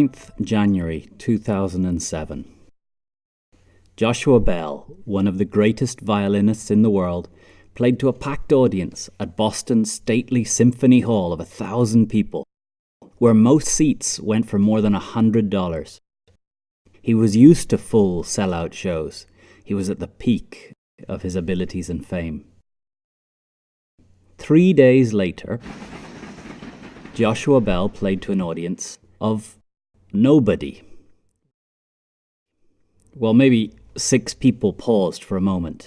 9th January 2007. Joshua Bell, one of the greatest violinists in the world, played to a packed audience at Boston's stately Symphony Hall of 1,000 people, where most seats went for more than $100. He was used to full sell-out shows. He was at the peak of his abilities and fame. 3 days later, Joshua Bell played to an audience of nobody. Well, maybe 6 people paused for a moment,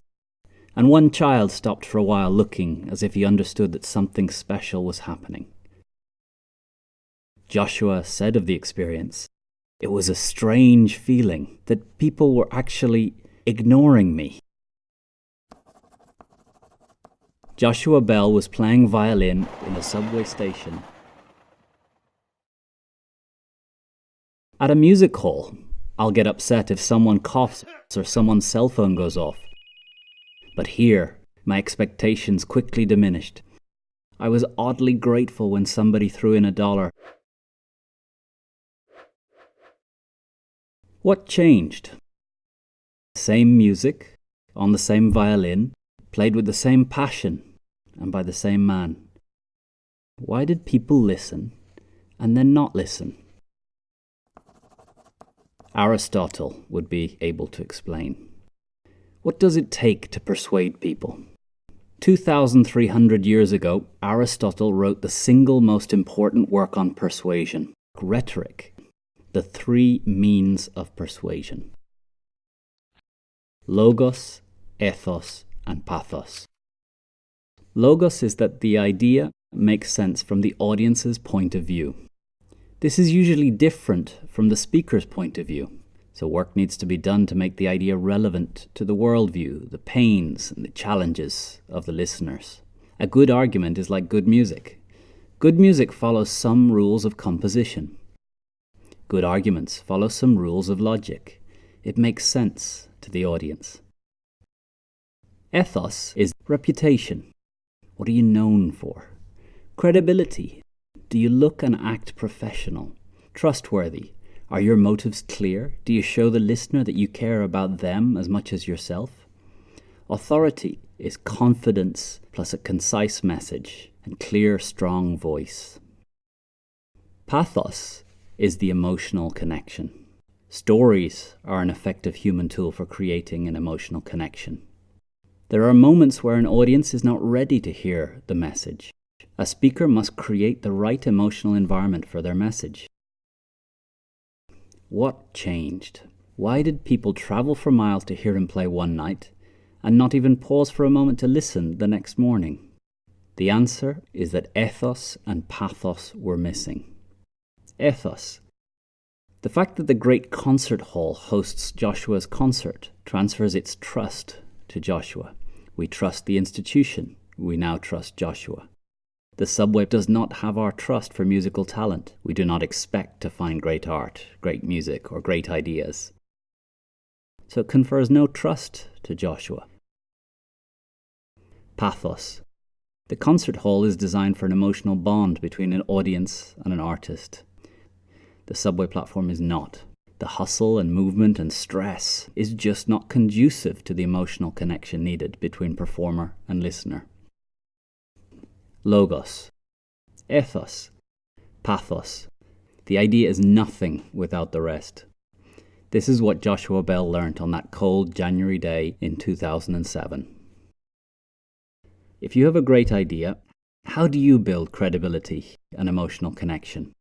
and one child stopped for a while looking as if he understood that something special was happening. Joshua said of the experience, "It was a strange feeling that people were actually ignoring me." Joshua Bell was playing violin in a subway station. At a music hall, I'll get upset if someone coughs or someone's cell phone goes off. But here, my expectations quickly diminished. I was oddly grateful when somebody threw in $1. What changed? Same music, on the same violin, played with the same passion, and by the same man. Why did people listen and then not listen? Aristotle would be able to explain. What does it take to persuade people? 2,300 years ago, Aristotle wrote the single most important work on persuasion, Rhetoric, the 3 means of persuasion. Logos, ethos, and pathos. Logos is that the idea makes sense from the audience's point of view. This is usually different from the speaker's point of view, so work needs to be done to make the idea relevant to the worldview, the pains and the challenges of the listeners. A good argument is like good music. Good music follows some rules of composition. Good arguments follow some rules of logic. It makes sense to the audience. Ethos is reputation. What are you known for? Credibility. Do you look and act professional? Trustworthy? Are your motives clear? Do you show the listener that you care about them as much as yourself? Authority is confidence plus a concise message and clear, strong voice. Pathos is the emotional connection. Stories are an effective human tool for creating an emotional connection. There are moments where an audience is not ready to hear the message. A speaker must create the right emotional environment for their message. What changed? Why did people travel for miles to hear him play one night and not even pause for a moment to listen the next morning? The answer is that ethos and pathos were missing. Ethos. The fact that the great concert hall hosts Joshua's concert transfers its trust to Joshua. We trust the institution. We now trust Joshua. The subway does not have our trust for musical talent. We do not expect to find great art, great music, or great ideas. So it confers no trust to Joshua. Pathos. The concert hall is designed for an emotional bond between an audience and an artist. The subway platform is not. The hustle and movement and stress is just not conducive to the emotional connection needed between performer and listener. Logos, ethos, pathos. The idea is nothing without the rest. This is what Joshua Bell learnt on that cold January day in 2007. If you have a great idea, how do you build credibility and emotional connection?